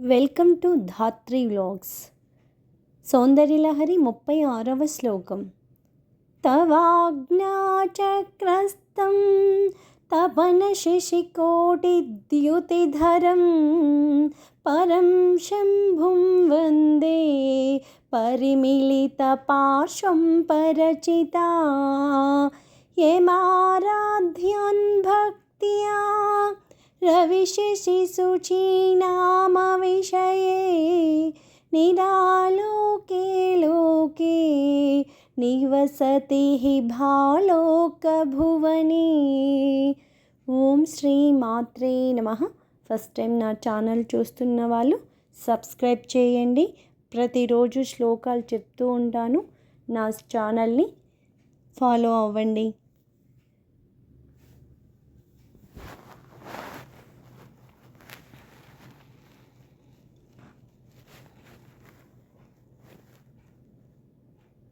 Welcome to Dhatri vlogs. Soundaryalahari 36వ శ్లోకం. తవాజ్ఞాచక్రస్థం తపన శశికోటిద్యుతిధరం పరం శంభుం వందే పరిమిళిత పార్శ్వం పరచితా యమారాధ్యాన్ భక్త్యా रविशशिशुचीनाम विषये निरालोके लोके निवसति हि भालोकभुवने. ఓం శ్రీ మాత్రే నమః. ఫస్ట్ టైం నా ఛానల్ చూస్తున్న వాళ్ళు సబ్స్క్రైబ్ చేయండి. ప్రతిరోజు శ్లోకాలు చెప్తూ ఉంటాను. నా ఛానల్ని ఫాలో అవ్వండి.